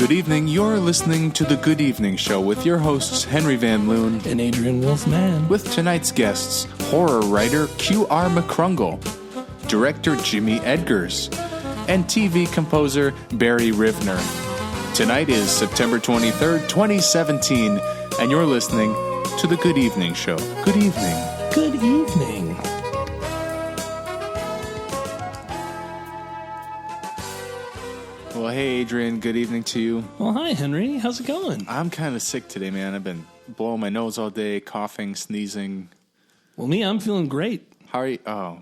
Good evening. You're listening to The Good Evening Show with your hosts, Henry Van Loon and Adrian Wolfman. With tonight's guests, horror writer Q.R. McKrungle, director Jimothy Edgars, and TV composer Barry Rivner. Tonight is September 23rd, 2017, and you're listening to The Good Evening Show. Good evening. Good evening. Well, hey, Adrian. Good evening to you. Well, hi, Henry. How's it going? I'm kind of sick today, man. I've been blowing my nose all day, coughing, sneezing. Well, I'm feeling great. How are you? Oh,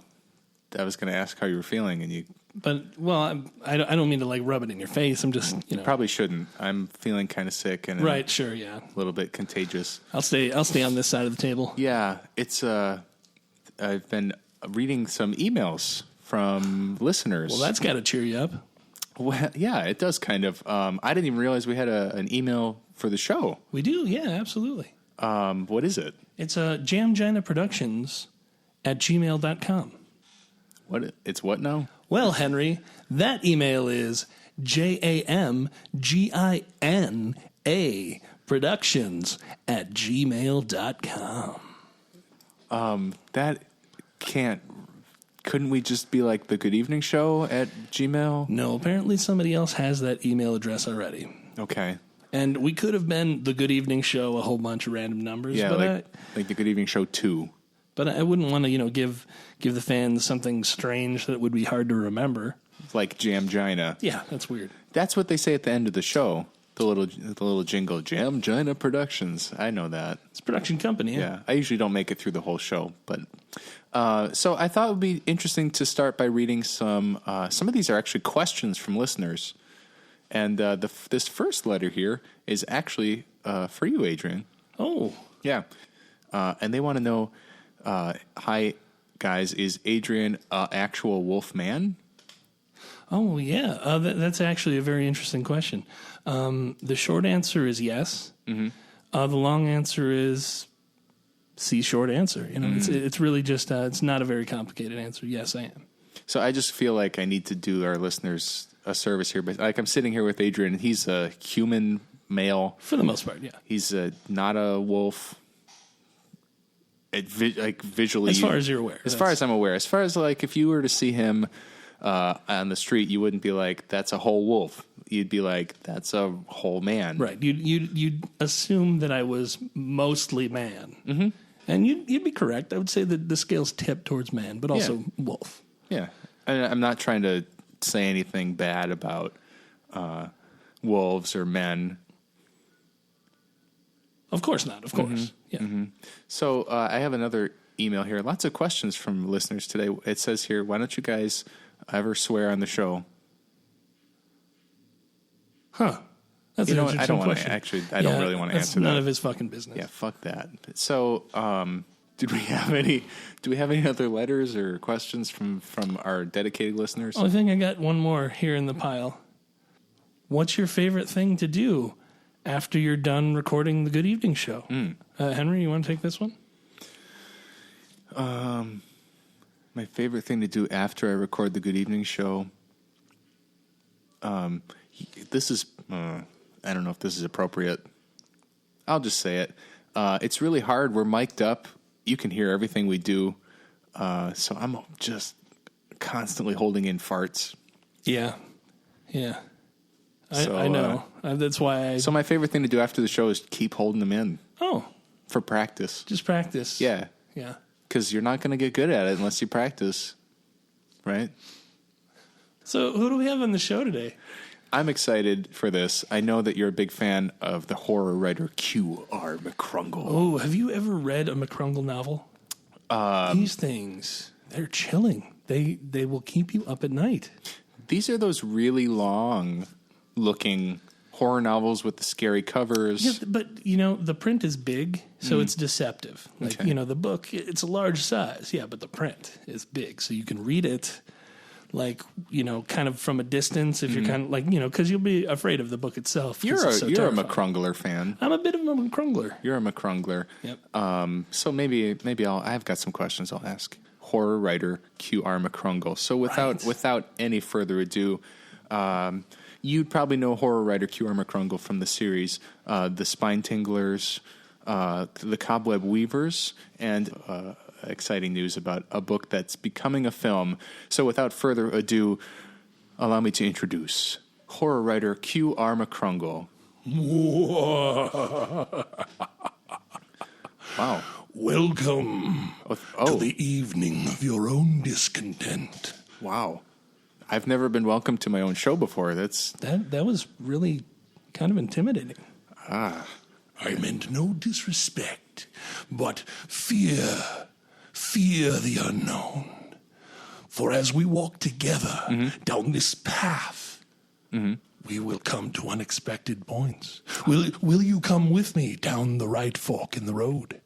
I was going to ask how you were feeling, and you... But, well, I don't mean to, rub it in your face. I'm just, You probably shouldn't. I'm feeling kind of sick and... Right, sure, yeah. A little bit contagious. I'll stay on this side of the table. Yeah, it's... I've been reading some emails from listeners. Well, that's got to cheer you up. Well, yeah, it does kind of. I didn't even realize we had an email for the show. We do, yeah, absolutely. What is it? It's jamginaproductions@gmail.com. What? It's what now? Well, Henry, that email is JAMGINA productions@gmail.com. That can't... Couldn't we just be like the Good Evening Show at Gmail? No, apparently somebody else has that email address already. Okay. And we could have been the Good Evening Show, a whole bunch of random numbers. Yeah, but like the Good Evening Show 2. But I wouldn't want to, give the fans something strange that would be hard to remember. Like Jamgina. Yeah, that's weird. That's what they say at the end of the show. The little jingle, Jamgina Productions. I know that. It's a production company. Yeah, I usually don't make it through the whole show, but so I thought it would be interesting to start by reading some of these are actually questions from listeners, and this first letter here is actually for you, Adrian. Oh, yeah, and they want to know, hi guys, is Adrian actual wolf man? Oh yeah, that's actually a very interesting question. The short answer is yes. Mm-hmm. The long answer is C. Short answer. It's really just it's not a very complicated answer. Yes, I am. So I just feel like I need to do our listeners a service here. But I'm sitting here with Adrian, and he's a human male for the most part. Yeah, he's not a wolf. Visually, as far as you're aware, as far as I'm aware, as far as if you were to see him on the street, you wouldn't be like, that's a whole wolf. You'd be like, that's a whole man. Right. You'd assume that I was mostly man. Mm-hmm. And you'd be correct. I would say that the scales tip towards man, but also wolf. Yeah. I'm not trying to say anything bad about wolves or men. Of course not. Of course. Mm-hmm. Yeah. Mm-hmm. So I have another email here. Lots of questions from listeners today. It says here, why don't you guys ever swear on the show? Huh. That's an interesting question. I don't really want to answer that. None of his fucking business. Yeah, fuck that. So, do we have any other letters or questions from our dedicated listeners? I think I got one more here in the pile. What's your favorite thing to do after you're done recording the Good Evening Show? Henry, you want to take this one? My favorite thing to do after I record the Good Evening Show. This is, I don't know if this is appropriate. I'll just say it. It's really hard. We're mic'd up. You can hear everything we do. So I'm just constantly holding in farts. Yeah. Yeah. I know. That's why So my favorite thing to do after the show is keep holding them in. Oh. For practice. Just practice. Yeah. Yeah. Because you're not going to get good at it unless you practice. Right? So who do we have on the show today? I'm excited for this. I know that you're a big fan of the horror writer Q.R. McKrungle. Oh, have you ever read a McKrungle novel? These things, they're chilling. They will keep you up at night. These are those really long-looking horror novels with the scary covers. Yeah, but, the print is big, so it's deceptive. Okay. The book, it's a large size. Yeah, but the print is big, so you can read it kind of from a distance if you're kind of because you'll be afraid of the book itself. You're a terrifying. McKrungler fan. I'm a bit of a McKrungler. You're a McKrungler. Yep. So maybe I've got some questions I'll ask horror writer Q.R. McKrungle. So without any further ado, you'd probably know horror writer Q.R. McKrungle from the series The Spine Tinglers, The Cobweb Weavers, and exciting news about a book that's becoming a film. So without further ado, allow me to introduce horror writer Q.R. McKrungle. Wow. Welcome to the evening of your own discontent. Wow. I've never been welcomed to my own show before. That was really kind of intimidating. Ah. I meant no disrespect, but fear the unknown. For as we walk together down this path, we will come to unexpected points. Will you come with me down the right fork in the road?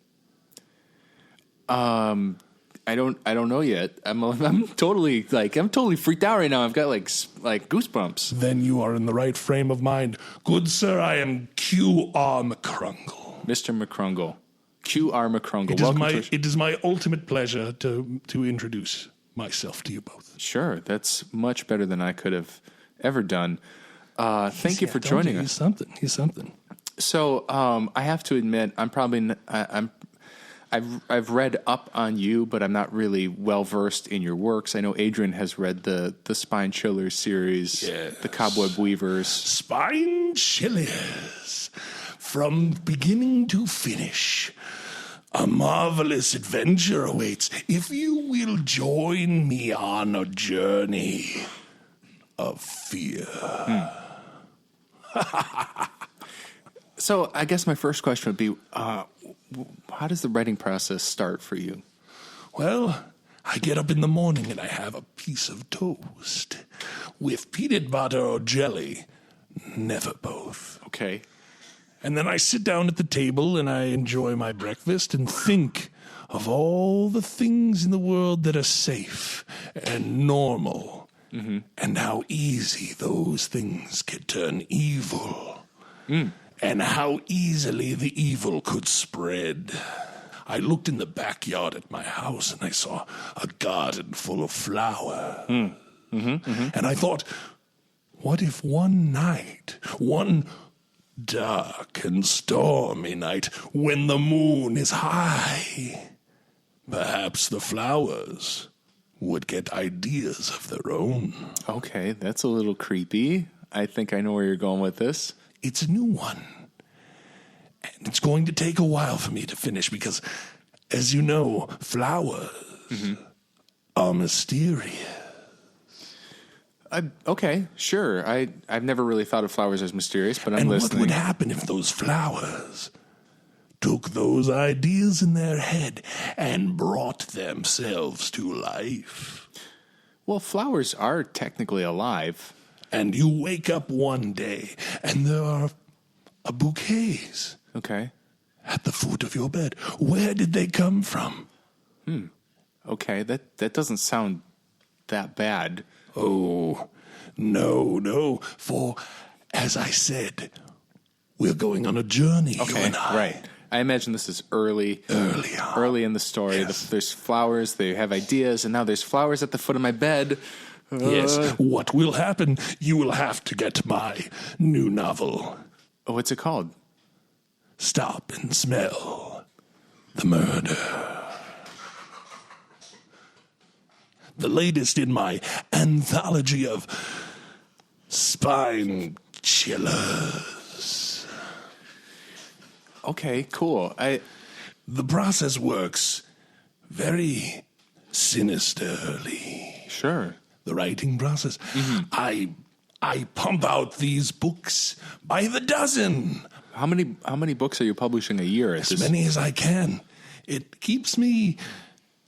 I don't know yet. I'm totally freaked out right now. I've got like goosebumps. Then you are in the right frame of mind. Good sir, I am Q.R. McKrungle. Mr. McKrungle. Q.R. McKrungle. It is my ultimate pleasure to introduce myself to you both. Sure, that's much better than I could have ever done. Thank you for joining us. He's something. So I have to admit, I've read up on you, but I'm not really well versed in your works. I know Adrian has read the Spine Chillers series, yes. The Cobweb Weavers. Spine Chillers, from beginning to finish. A marvelous adventure awaits if you will join me on a journey of fear. So I guess my first question would be, how does the writing process start for you? Well, I get up in the morning and I have a piece of toast with peanut butter or jelly, never both. Okay. And then I sit down at the table and I enjoy my breakfast and think of all the things in the world that are safe and normal, and how easy those things could turn evil. And how easily the evil could spread. I looked in the backyard at my house and I saw a garden full of flowers. And I thought, what if one night, one dark and stormy night, when the moon is high, perhaps the flowers would get ideas of their own. Okay, that's a little creepy. I think I know where you're going with this. It's a new one. And it's going to take a while for me to finish because, as you know, flowers are mysterious. Okay, sure. I've never really thought of flowers as mysterious, but I'm listening. And what would happen if those flowers took those ideas in their head and brought themselves to life? Well, flowers are technically alive. And you wake up one day, and there are bouquets. Okay. At the foot of your bed. Where did they come from? Okay, that doesn't sound that bad. Oh, no. For, as I said, we're going on a journey, you and I. Right. I imagine this is early in the story. Yes. There's flowers, they have ideas, and now there's flowers at the foot of my bed. Yes, what will happen? You will have to get my new novel. Oh, what's it called? Stop and Smell the Murder. The latest in my anthology of spine chillers. Okay, cool. The process works very sinisterly. Sure. The writing process. I pump out these books by the dozen. How many books are you publishing a year? As many as I can. It keeps me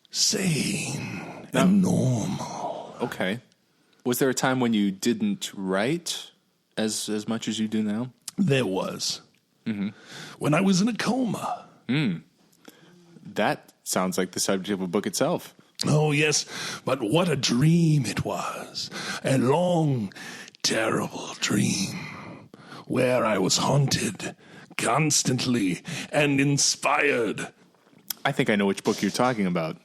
sane and normal. Okay. Was there a time when you didn't write as much as you do now? There was. When I was in a coma. That sounds like the subject of a book itself. Oh, yes, but what a dream it was. A long, terrible dream where I was haunted constantly and inspired. I think I know which book you're talking about.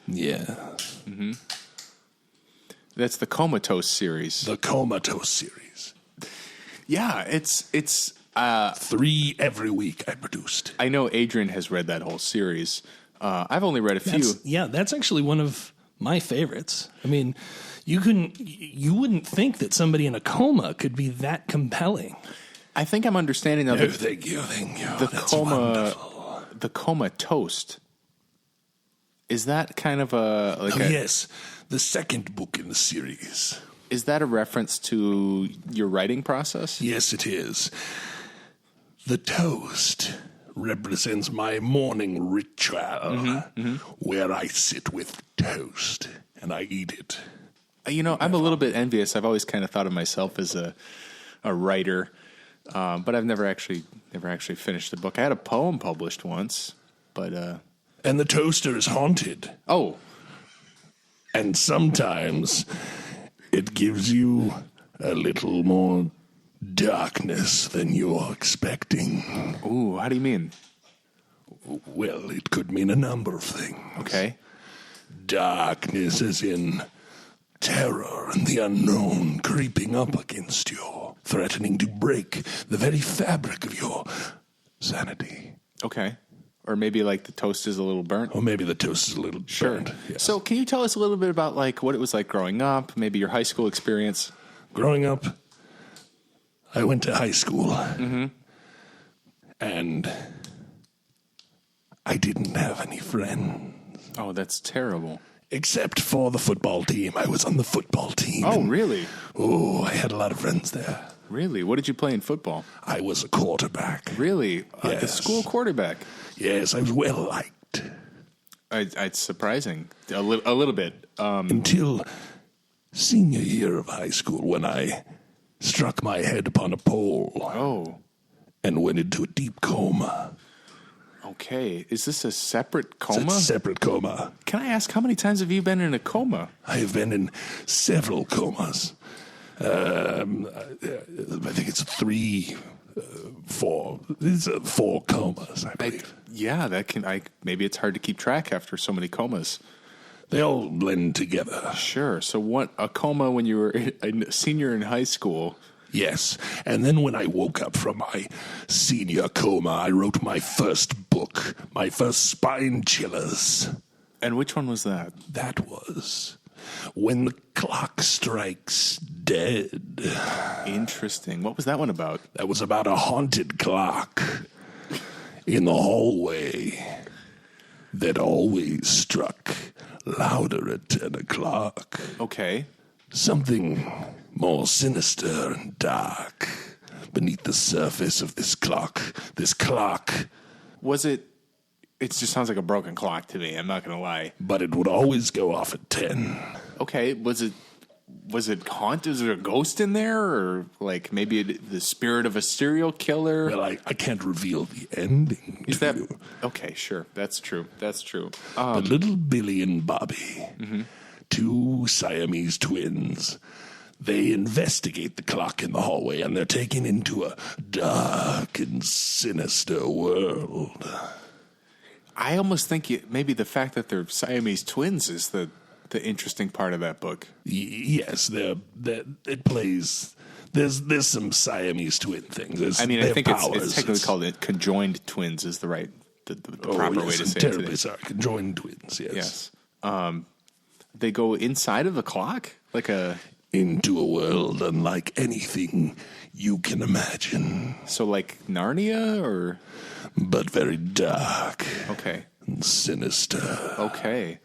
Yeah. That's the Comatose series. The Comatose series. Yeah, it's 3 every week I produced. I know Adrian has read that whole series. I've only read a few. That's actually one of my favorites. I mean, you wouldn't think that somebody in a coma could be that compelling. I think I'm understanding now. Thank you. That's wonderful. The Comatose. Is that kind of yes, the second book in the series. Is that a reference to your writing process? Yes, it is. The toast represents my morning ritual, where I sit with toast and I eat it. You know, I'm a little bit envious. I've always kind of thought of myself as a writer, but I've never actually finished the book. I had a poem published once, but and the toaster is haunted. Oh, and sometimes it gives you a little more darkness than you're expecting. Ooh, how do you mean? Well, it could mean a number of things. Okay. Darkness as in terror and the unknown creeping up against you, threatening to break the very fabric of your sanity. Okay. Or maybe like the toast is a little burnt. Or maybe the toast is a little burnt. Yes. So can you tell us a little bit about like what it was like growing up, maybe your high school experience? Growing up, I went to high school. And I didn't have any friends. Oh, that's terrible. Except for the football team. I was on the football team. Oh, really? Oh, I had a lot of friends there. Really? What did you play in football? I was a quarterback. Really? Yes. The school quarterback? Yes, I was well liked. It's surprising. A little bit. Until senior year of high school when I struck my head upon a pole. Oh. And went into a deep coma. Okay. Is this a separate coma? It's a separate coma. Can I ask, how many times have you been in a coma? I have been in several comas. I think it's 3, 4. It's 4 comas, I believe. Maybe it's hard to keep track after so many comas. They all blend together. Sure. So a coma when you were a senior in high school. Yes. And then when I woke up from my senior coma, I wrote my first book, my first spine chillers. And which one was that? That was When the Clock Strikes Dead. Interesting. What was that one about? That was about a haunted clock in the hallway that always struck louder at 10 o'clock. Okay. Something more sinister and dark beneath the surface of this clock. This clock. Was it? It just sounds like a broken clock to me. I'm not going to lie. But it would always go off at 10. Okay. Was it haunted? Is there a ghost in there? Or like maybe the spirit of a serial killer? Well, I can't reveal the ending. Is that? Okay, sure. That's true. But little Billy and Bobby, 2 Siamese twins, they investigate the clock in the hallway, and they're taken into a dark and sinister world. I almost think maybe the fact that they're Siamese twins is the interesting part of that book. Yes, it plays. There's some Siamese twin things. I think it's technically called conjoined twins is the proper way to say it. Terribly sorry, conjoined twins. Yes. They go inside of the clock into a world unlike anything you can imagine. So like Narnia, or? But very dark. Okay. And sinister. Okay.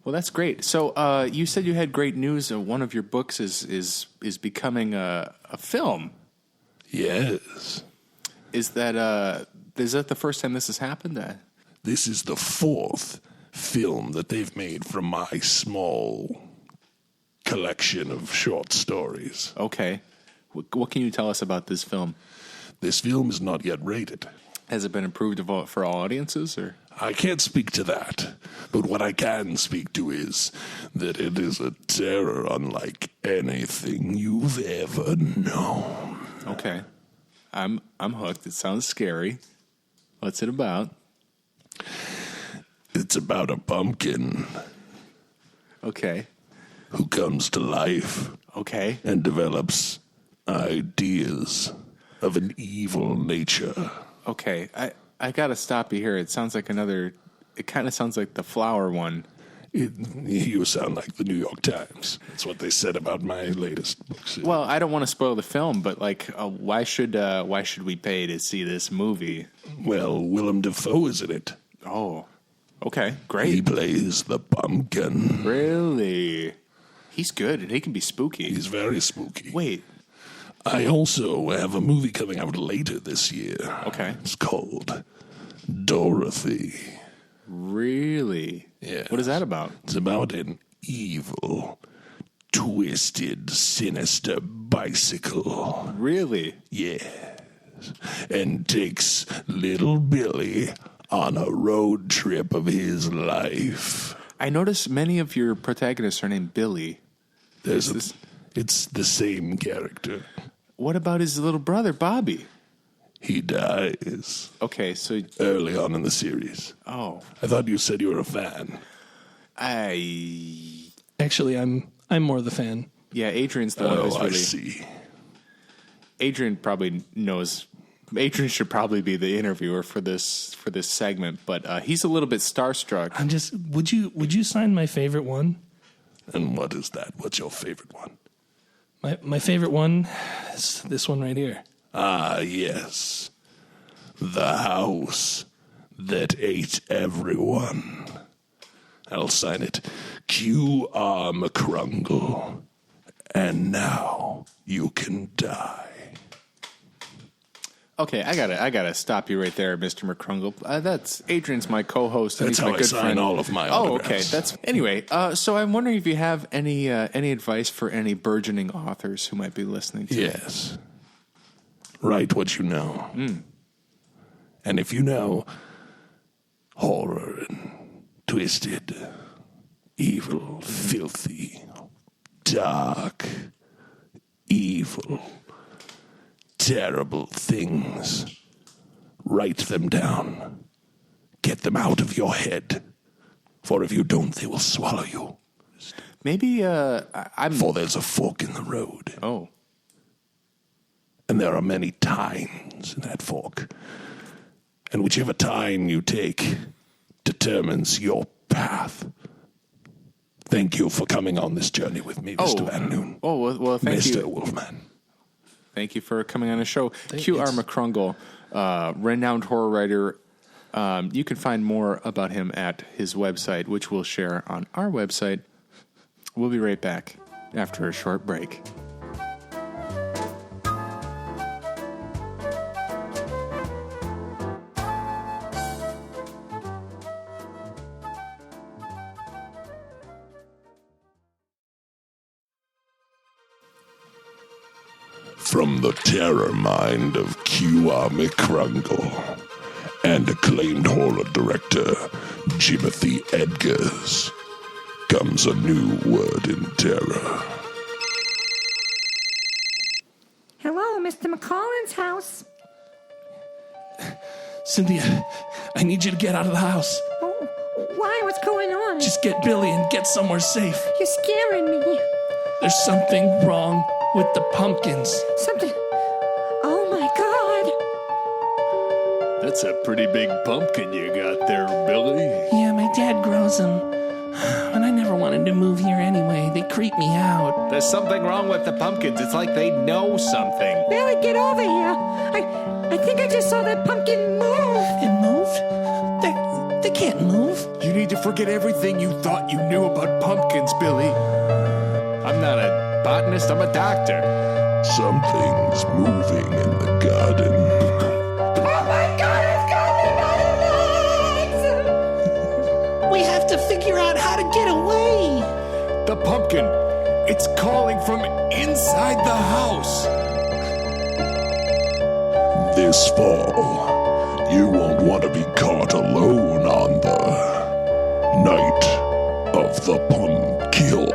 Well, that's great. So you said you had great news. One of your books is becoming a film. Yes. Is that the first time this has happened? This is the 4th film that they've made from my small collection of short stories. Okay. What can you tell us about this film? This film is not yet rated. Has it been approved for all audiences, or? I can't speak to that, but what I can speak to is that it is a terror unlike anything you've ever known. Okay. I'm hooked. It sounds scary. What's it about? It's about a pumpkin. Okay. who comes to life Okay. and develops ideas of an evil nature. Okay. I got to stop you here. It sounds like it kind of sounds like the flower one. You sound like the New York Times. That's what they said about my latest books. Well, I don't want to spoil the film, but like, why should we pay to see this movie? Well, Willem Dafoe is in it. Oh, okay, He great. plays the pumpkin. Really? He's good, and he can be spooky. He's very spooky. Wait, I also have a movie coming out later this year. okay. It's called Dorothy. Really? Yeah. What is that about? It's about an evil, twisted, sinister bicycle. Really? Yes. And takes little Billy on a road trip of his life. I noticed many of your protagonists are named Billy. It's the same character. What about his little brother, Bobby? He dies Okay, so, early on in the series. oh, I thought you said you were a fan. Actually, I'm more the fan. Yeah, Adrian's the one who's I really... see. Adrian probably knows... Adrian should probably be the interviewer for this segment, but he's a little bit starstruck. I'm just. Would you sign my favorite one? And what is that? What's your favorite one? My favorite one is this one right here. Ah, yes. The house that ate everyone. I'll sign it. Q.R. McKrungle. And now you can die. Okay, I gotta stop you right there, Mr. McKrungle. That's Adrian's my co-host. And That's he's how my I good sign friend. all of my Oh, autographs. okay. That's anyway. So I'm wondering if you have any advice for any burgeoning authors who might be listening to. Yes. Write what you know. And if you know horror and twisted, evil, filthy, dark, evil, terrible things, write them down. Get them out of your head. For if you don't, they will swallow you. Maybe I'm. For there's a fork in the road. Oh, And there are many tines in that fork. And whichever tine you take determines your path. Thank you for coming on this journey with me, Mr. Van Noon. Oh, well, thank Mr. you. Wolfman. Thank you for coming on the show. Q.R. McKrungle, renowned horror writer. You can find more about him at his website, which we'll share on our website. We'll be right back after a short break. From the terror mind of Q.R. McKrungle and acclaimed horror director Jimothy Edgars comes a new word in terror. Hello, Mr. McCollin's house. Cynthia, I need you to get out of the house. Oh, why? What's going on? Just get Billy and get somewhere safe. You're scaring me. There's something wrong with the pumpkins. Something. Oh my God. That's a pretty big pumpkin you got there, Billy. Yeah, my dad grows them. And I never wanted to move here anyway. They creep me out. There's something wrong with the pumpkins. It's like they know something. Billy, get over here. I think I just saw that pumpkin move. It moved? They can't move. You need to forget everything you thought you knew about pumpkins, Billy. I'm not a botanist, I'm a doctor. Something's moving in the garden. Oh my God, it's got me by the legs. We have to figure out how to get away. The pumpkin, it's calling from inside the house. This fall, you won't want to be caught alone on the night of the pumpkin.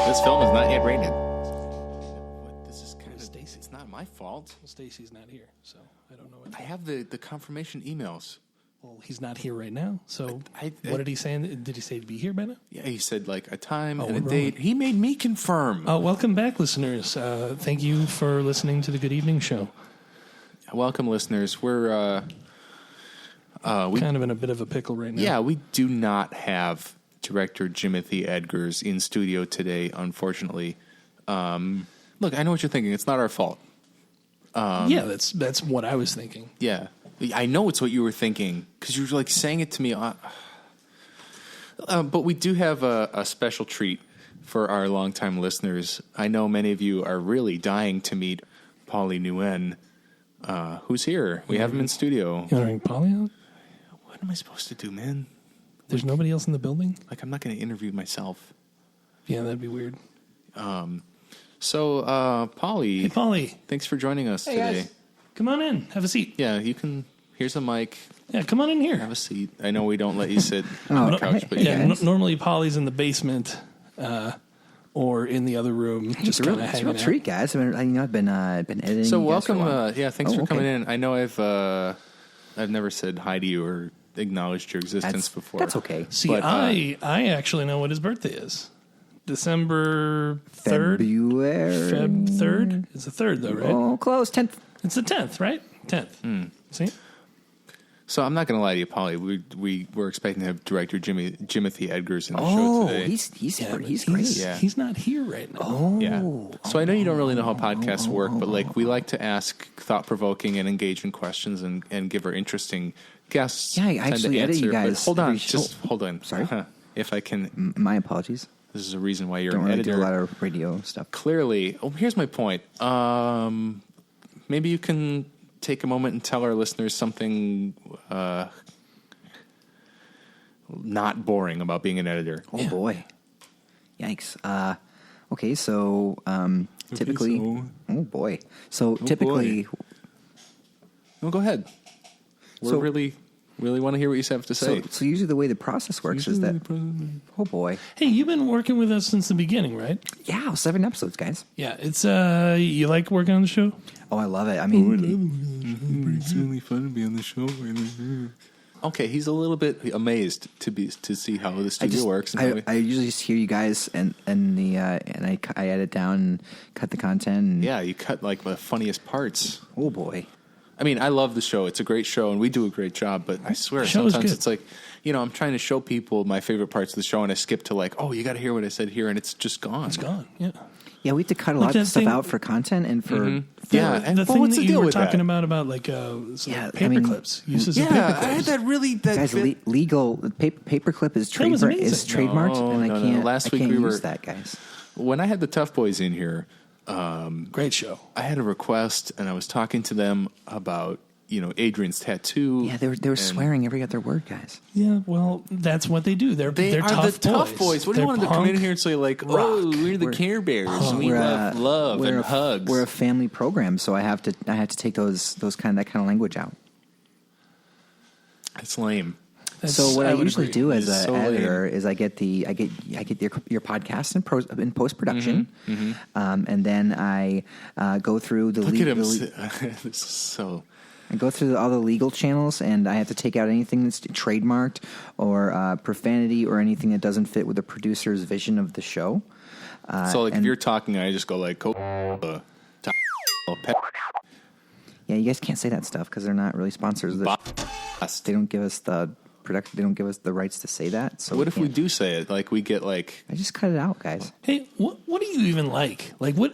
This film is not yet rated. This is kind of Stacy. It's not my fault. Stacy's not here, so I don't know what. I have the confirmation emails. Well, he's not here right now. So I- what did he say? Did he say to be here by now? Yeah, he said like a time and we're a date. He made me confirm. Welcome back, listeners. Thank you for listening to the Good Evening Show. Welcome, listeners. We're Kind of in a bit of a pickle right now. yeah, we do not have director Jimothy Edgars in studio today, unfortunately. Look, I know what you're thinking. It's not our fault. Yeah, that's what I was thinking. Yeah, I know it's what you were thinking because you were like saying it to me. But we do have a special treat for our longtime listeners. I know many of you are really dying to meet Paulie Nguyen, who's here. We have him in studio. You want to bring Polly out? What am I supposed to do, man? There's nobody else in the building? Like, I'm not going to interview myself. Yeah, that'd be weird. So, Paulie. Hey, Polly. Thanks for joining us today. Guys. Come on in. Have a seat. Yeah, you can. Here's a mic. Yeah, come on in here. Have a seat. I know we don't let you sit on the couch, but Yeah, yeah. normally Polly's in the basement or in the the other room, just kind of It's a hanging real out. treat, guys. I've been editing. So you guys for a welcome. while. Thanks for okay. coming in. I know I've never said hi to you or acknowledged your existence before. That's okay. See, But, I actually know what his birthday is. December 3rd? February. Feb 3rd? It's the 3rd, though, right? Oh, close. 10th. It's the 10th, right? 10th. See? So I'm not going to lie to you, Paulie. We were expecting to have director Jimothy Edgars in the show Oh, today. he's Yeah, but great. Yeah. He's not here right now. Oh, Yeah. So I know you don't really know how podcasts work, but like we like to ask thought-provoking and engaging questions and give our interesting guests. Yeah, I time to actually edit answer. you But guys hold on, every just show. hold on. Sorry? If I can, My apologies. this is a reason why you're Don't an really editor. do a lot of radio stuff. Clearly, here's my point. Maybe you can take a moment and tell our listeners something not boring about being an editor. Oh boy, yikes. Okay, so typically, oh boy. So typically, No, go ahead. We So- really want to hear what you have to say. so usually the way the process works is that. Oh boy, Hey, you've been working with us since the beginning, right? yeah, 7 episodes, guys. Yeah, it's you like working on the show? Oh, I love it. I mean, It's really fun to be on the show. Okay, he's a little bit amazed to see how the studio works. And how we- I usually just hear you guys and I edit down and cut the content. And, yeah, you cut like the funniest parts. Oh boy. I mean, I love the show. It's a great show, and we do a great job. But I swear, The show is sometimes good. it's like, I'm trying to show people my favorite parts of the show, and I skip to like, oh, you got to hear what I said here, and it's just gone. It's gone. Yeah. Yeah, we have to cut a Like lot that of stuff thing- out for content and for. Yeah, and the well, thing what's that the you deal were with talking that? about like Yeah, paper I mean- clips. Uses of Yeah, paper I had clips. that really. Guys, legal paperclip is That was amazing. trademarked, No, and I no, no. can't. Last I week can't we use were- that, guys. When I had the Tough Boys in here, Great show. I had a request, and I was talking to them about Adrian's tattoo. Yeah, they were and swearing every other word, guys. Yeah, well, that's what they do. They're They are tough the tough boys. What do you They're want them to come in punk. here and say like, "Oh, we're the We're- Care Bears. We love love and hugs." We're a family program, so I have to take that kind of language out. It's lame. That's- So what I would usually agree. do as It's an so editor is I get your podcast in post production, and then I go through the Look at him. legal. This is so. I go through all the legal channels, and I have to take out anything that's trademarked or profanity or anything that doesn't fit with the producer's vision of the show. So like if and- you're talking, I just go like, Yeah, you guys can't say that stuff because they're not really sponsors. They don't give us the production. They don't give us the rights to say that. So What if we can't. do say it? Like we get like, I just cut it out, guys. Hey, what do you even like? Like what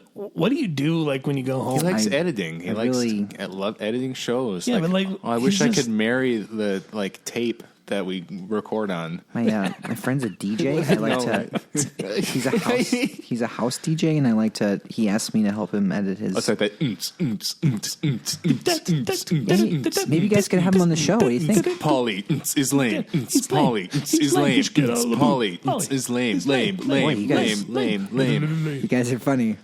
do you do like when you go home? he likes I- editing. He I likes really- I love editing shows. Yeah, but, like, oh, I wish he's I just- could marry the like tape that we record on. My friend's a DJ. I like to. He's a house DJ, and I like to. He asked me to help him edit his. It's like that. Maybe you guys could have him on the show. What do you think? Polly is lame. He's Polly lame. is He's lame. lame. Just get out of the Polly Polly is lame. is Lame. lame. Boy, Lame. you guys- Lame. You guys are funny.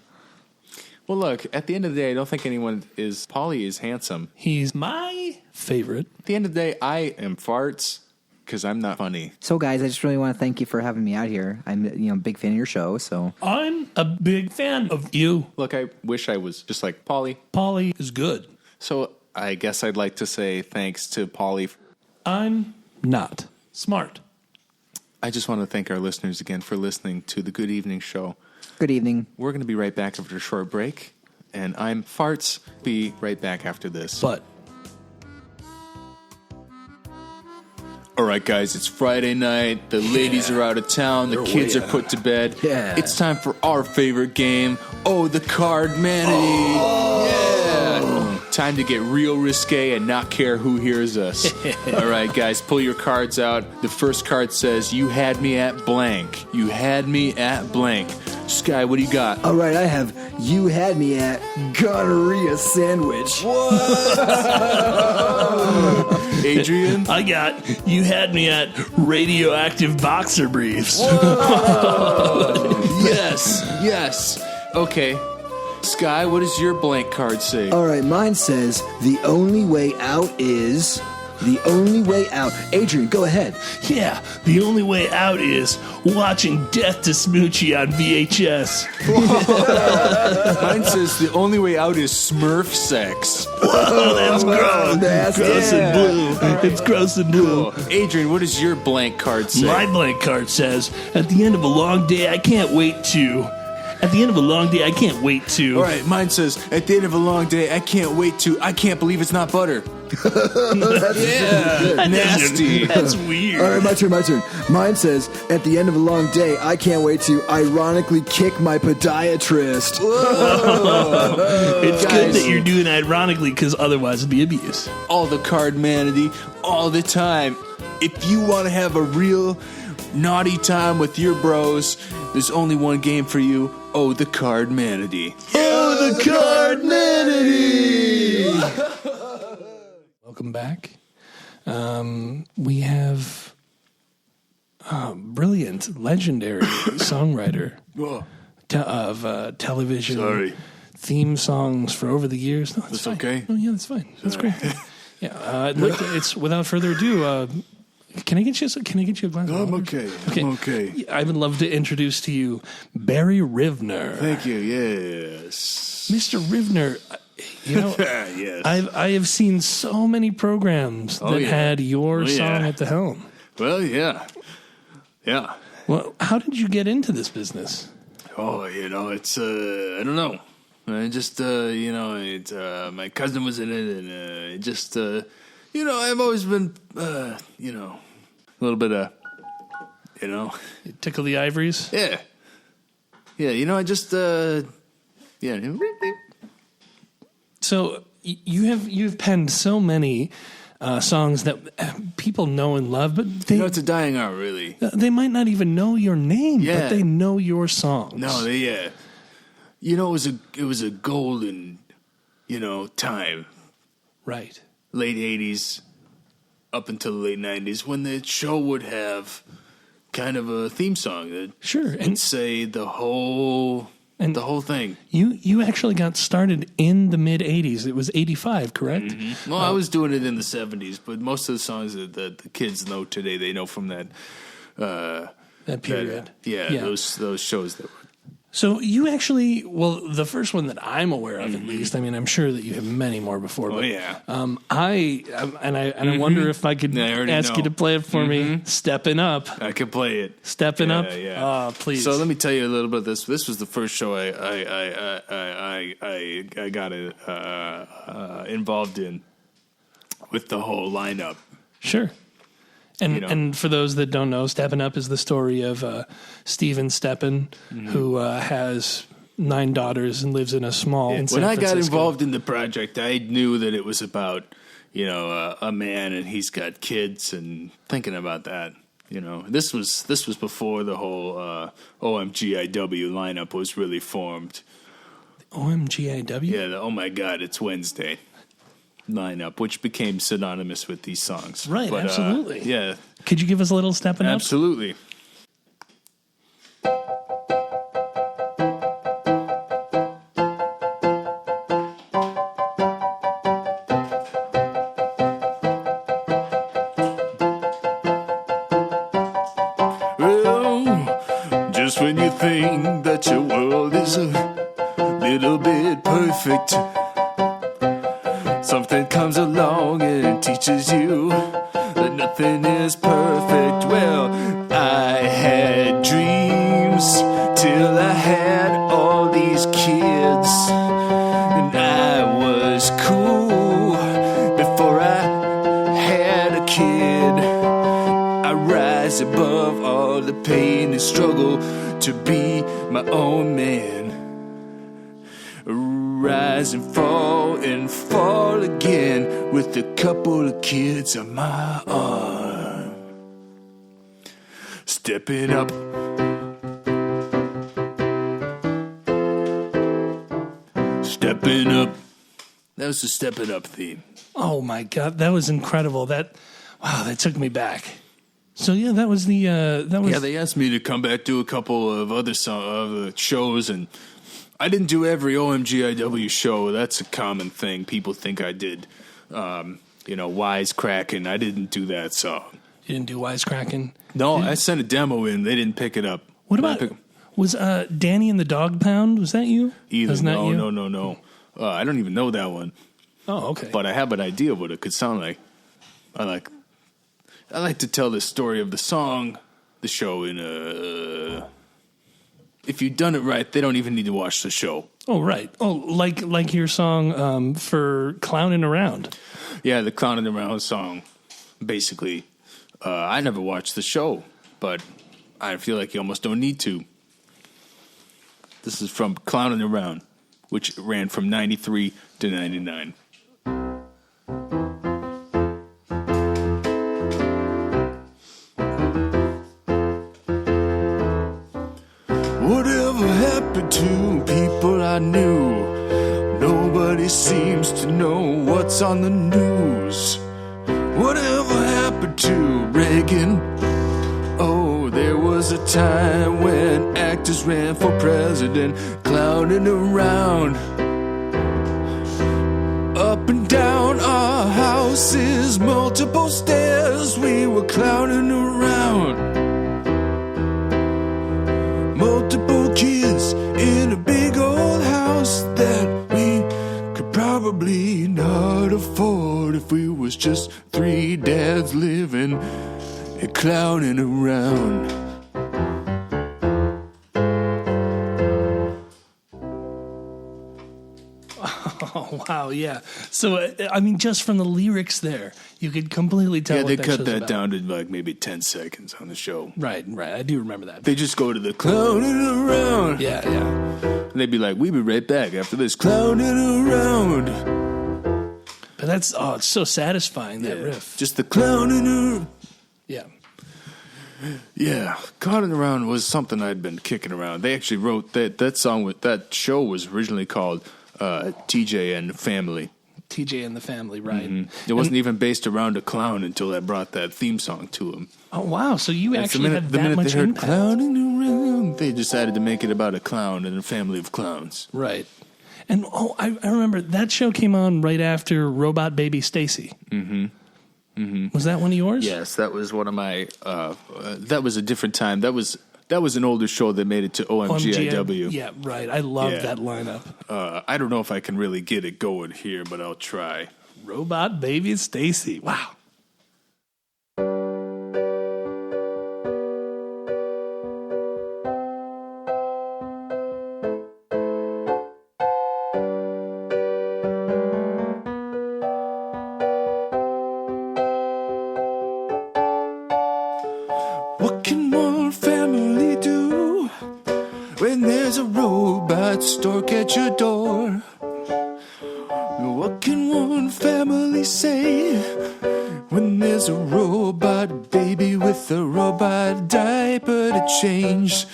Well, look. At the end of the day, I don't think anyone is. Polly is handsome. He's my favorite. At the end of the day, I am farts because I'm not funny. So, guys, I just really want to thank you for having me out here. I'm a big fan of your show. So, I'm a big fan of you. Look, I wish I was just like Polly. Polly is good. So I guess I'd like to say thanks to Polly I'm not smart. I just want to thank our listeners again for listening to the Good Evening Show. Good evening. We're going to be right back after a short break, and I'm Farts. Be right back after this. But All right, guys, it's Friday night. The ladies are out of town. The kids are put to bed. Yeah. It's time for our favorite game. Oh, the Card Manity. Yeah. Time to get real risque and not care who hears us. All right, guys, pull your cards out. The first card says, you had me at blank. You had me at blank. Sky, what do you got? All right, I have you had me at gonorrhea sandwich. Adrian? I got you had me at radioactive boxer briefs. Yes. Okay. Sky, what does your blank card say? All right, mine says the only way out is the only way out. Adrian, go ahead. Yeah, the only way out is watching Death to Smoochie on VHS. Mine says the only way out is Smurf sex. Oh, that's gross. Nasty. Gross and blue. It's gross and blue. Adrian, what does your blank card say? My blank card says, at the end of a long day, I can't wait to. At the end of a long day, I can't wait to. All right, mine says, at the end of a long day, I can't wait to. I can't believe it's not butter. Yeah, nasty. That's weird. All right, my turn. Mine says, at the end of a long day, I can't wait to ironically kick my podiatrist. It's good that you're doing it ironically, because otherwise it'd be abuse. All the Card Manity, all the time. If you want to have a real naughty time with your bros, there's only one game for you. Oh, the Card Manity. Oh, the Card Manity! Welcome back. We have a brilliant, legendary songwriter of television theme songs for over the years. No, that's fine. okay. Oh, yeah, that's fine. That's great. Yeah, I'd like to, it's without further ado. Can I get you a glass of water? I'm okay. I would love to introduce to you Barry Rivner. Thank you, yes. Mr. Rivner, you know, Yes. I have seen so many programs that had your song at the helm. Well, yeah. Well, how did you get into this business? Oh, it's, I don't know. I just, my cousin was in it, and it just, I've always been, a little bit of, You tickle the ivories? Yeah. Yeah, I just, So you've penned so many songs that people know and love, but it's a dying art, really. They might not even know your name, Yeah. but they know your songs. No, it was a golden, time. Right. Late 80s up until the late 90s when the show would have kind of a theme song that Sure. would say the whole thing. You actually got started in the mid 80s. It was 85, correct? Mm-hmm. Well, I was doing it in the 70s, but most of the songs that the kids know today, they know from that period. Those shows that were. So you actually, the first one that I'm aware of, at least. I mean, I'm sure that you have many more before. But, I wonder if I could ask you to play it for me. Stepping Up. I can play it. Stepping Up. Yeah. Oh, please. So let me tell you a little bit of this. This was the first show I got involved in with the whole lineup. Sure. And for those that don't know, Steppin' Up is the story of Steven Steppen, who has 9 daughters and lives in a small. In San When I got Francisco. involved in the project, I knew that it was about a man and he's got kids and thinking about that. This was before the whole OMGIW lineup was really formed. OMGIW? Yeah, oh my God, it's Wednesday lineup, which became synonymous with these songs. Right, absolutely. Yeah. Could you give us a little Steppin' Up? Absolutely. Well, just when you think that your world is a little bit perfect, something comes along and teaches you that nothing is perfect. Well, I had dreams till I had all these kids, and I was cool before I had a kid. I rise above all the pain and struggle to be my own man. Rise and fall again with a couple of kids on my arm. Stepping up. Stepping up. That was the Stepping Up theme. Oh my God, that was incredible. That took me back. So yeah, that was the Yeah, they asked me to come back do a couple of other shows, and I didn't do every OMGIW show. That's a common thing. People think I did, Wisecracking. I didn't do that song. You didn't do Wisecracking? No, I sent a demo in. They didn't pick it up. What about, was Danny and the Dog Pound, was that you? Either. No. I don't even know that one. Oh, okay. But I have an idea of what it could sound like. I like to tell the story of the song, the show, in a... If you've done it right, they don't even need to watch the show. Oh, right. Oh, like your song for Clowning Around. Yeah, the Clowning Around song. Basically, I never watched the show, but I feel like you almost don't need to. This is from Clowning Around, which ran from 93 to 99. Whatever happened to people I knew? Nobody seems to know what's on the news. Whatever happened to Reagan? Oh, there was a time when actors ran for president, clowning around. Up and down our houses, multiple stairs, we were clowning around. Multiple kids in a big old house that we could probably not afford if we was just three dads living and clowning around. Oh, wow, yeah. So, I mean, just from the lyrics there, you could completely tell. Yeah, they what cut that about. down to like maybe 10 seconds on the show. Right. I do remember that. They just go to the clowning around. Yeah. And they'd be like, we'll be right back after this clowning around. But that's, it's so satisfying, that riff. Just the clowning around. Yeah. Yeah, clowning around was something I'd been kicking around. They actually wrote that song with that show was originally called TJ and the Family. TJ and the Family, right. Mm-hmm. It wasn't even based around a clown until I brought that theme song to him. Oh, wow. So you actually had the that minute much they heard impact. clowning around, they decided to make it about a clown and a family of clowns. Right. And, I remember that show came on right after Robot Baby Stacy. Mm-hmm. Was that one of yours? Yes, that was one of my, that was a different time. That was an older show that made it to OMGIW. Yeah, right. I love that lineup. I don't know if I can really get it going here, but I'll try. Robot Baby Stacy. Wow. What can one family do when there's a robot stork at your door? What can one family say when there's a robot baby with a robot diaper to change?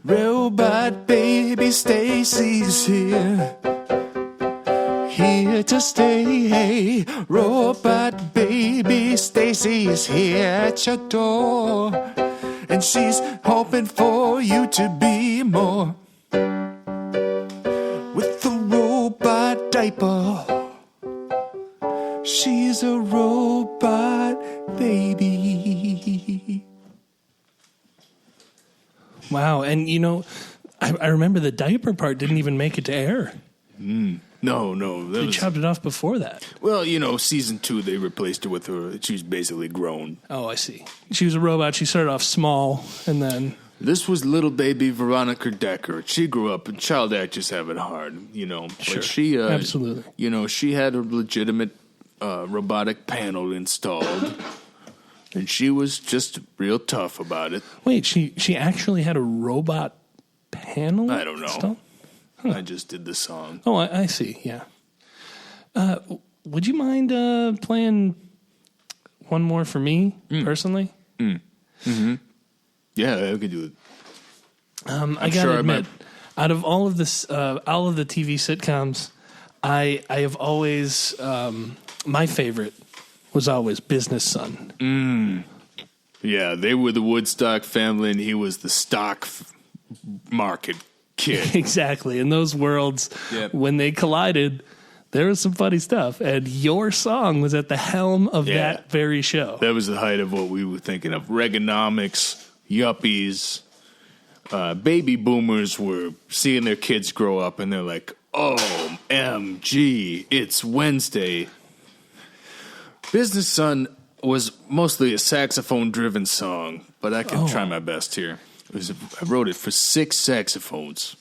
Robot baby Stacy's here to stay. Robot baby Stacy's here at your door, and she's hoping for you to be more. With the robot diaper, she's a robot baby. Wow. And, I remember the diaper part didn't even make it to air. No. They chopped it off before that. Well, season 2, they replaced her with her. She was basically grown. Oh, I see. She was a robot. She started off small, and then... This was little baby Veronica Decker. She grew up, and child actors have it hard, Sure. But she, absolutely. She had a legitimate robotic panel installed, and she was just real tough about it. Wait, she actually had a robot panel? I don't know. Installed? I just did the song. Oh, I see, yeah. Would you mind playing one more for me, personally? Mm-hmm. Yeah, I could do it. I gotta admit, out of all of the TV sitcoms, I have always my favorite was always Business Son. Yeah, they were the Woodstock family, and he was the stock market kid. Exactly. In those worlds, when they collided, there was some funny stuff, and your song was at the helm of that very show. That was the height of what we were thinking of. Reaganomics. Yuppies, baby boomers were seeing their kids grow up, and they're like, OMG, it's Wednesday. Business Son was mostly a saxophone-driven song, but I can try my best here. I wrote it for 6 saxophones.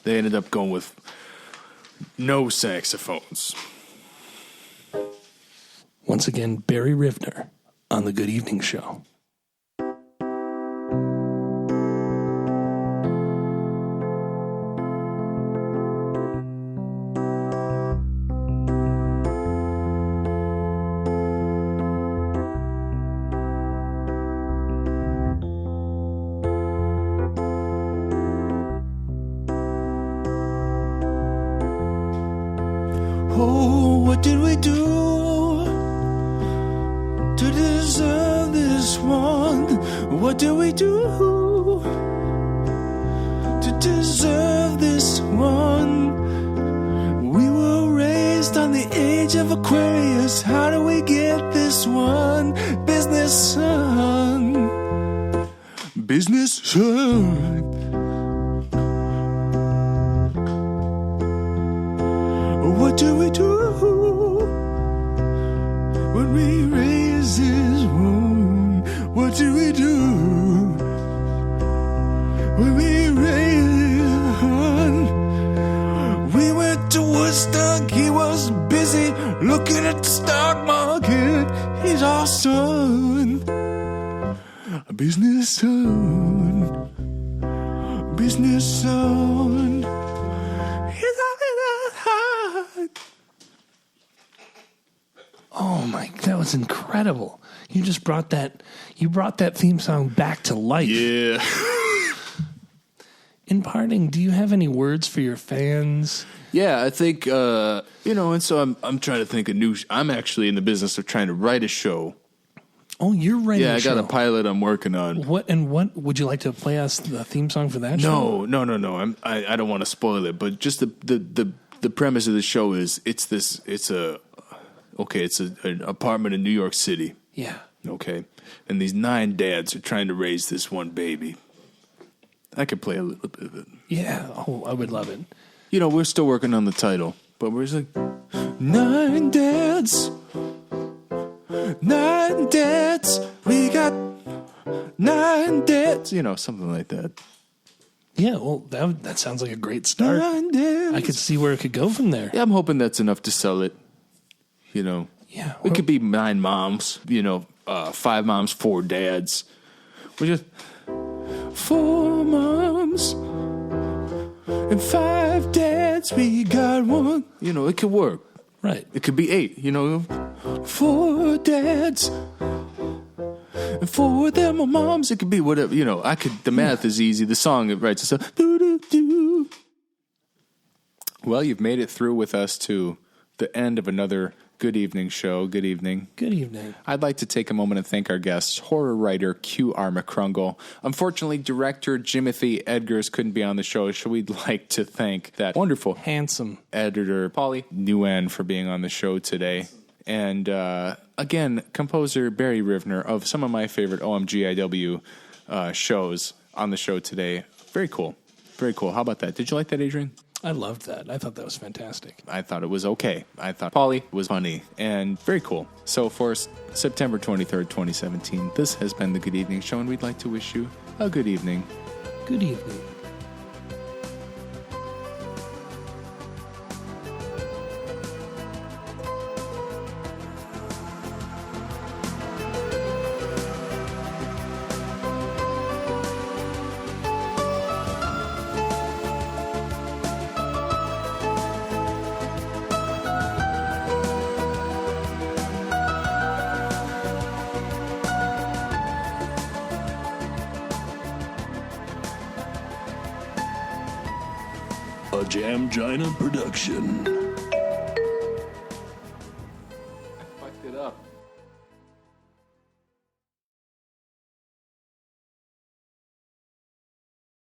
They ended up going with no saxophones. Once again, Barry Rivner on The Good Evening Show. Oh, what did we do to deserve this one? What did we do to deserve this one? We were raised on the age of Aquarius. How do we get this one? Business Son. Business Son. What do we do when we raise this one? What do we do when we raise one? We went to Woodstock, he was busy looking at the stock market. He's our son, a business son, business son. Oh my, that was incredible. You just brought that theme song back to life. Yeah. In parting, do you have any words for your fans? Yeah, I think, and so I'm trying to think of I'm actually in the business of trying to write a show. Oh, you're writing a show. Yeah, I got a pilot I'm working on. What would you like to play us the theme song for that show? No. I don't want to spoil it, but just the premise of the show is it's an apartment in New York City. Yeah. Okay. And these 9 dads are trying to raise this one baby. I could play a little bit of it. Yeah. Oh, I would love it. We're still working on the title, but we're just like 9 dads. 9 dads. We got 9 dads. Something like that. Yeah, well, that sounds like a great start. 9 dads. I could see where it could go from there. Yeah, I'm hoping that's enough to sell it. Yeah. It could be 9 moms, 5 moms, 4 dads. We just 4 moms and 5 dads. We got one. It could work. Right. It could be 8, 4 dads. And 4 of them are moms. It could be whatever, the math is easy. The song, it writes itself. Do. Well, you've made it through with us to the end of another Good Evening show. Good evening. Good evening. I'd like to take a moment and thank our guests, horror writer Q.R. McKrungle. Unfortunately, director Jimothy Edgars couldn't be on the show, so we'd like to thank that wonderful, handsome editor, Paulie Nguyen, for being on the show today. And again, composer Barry Rivner of some of my favorite OMGIW shows on the show today. Very cool. Very cool. How about that? Did you like that, Adrian? I loved that. I thought that was fantastic. I thought it was okay. I thought Polly was funny and very cool. So for September 23rd, 2017, this has been the Good Evening Show, and we'd like to wish you a good evening. Good evening. A Jamgina production.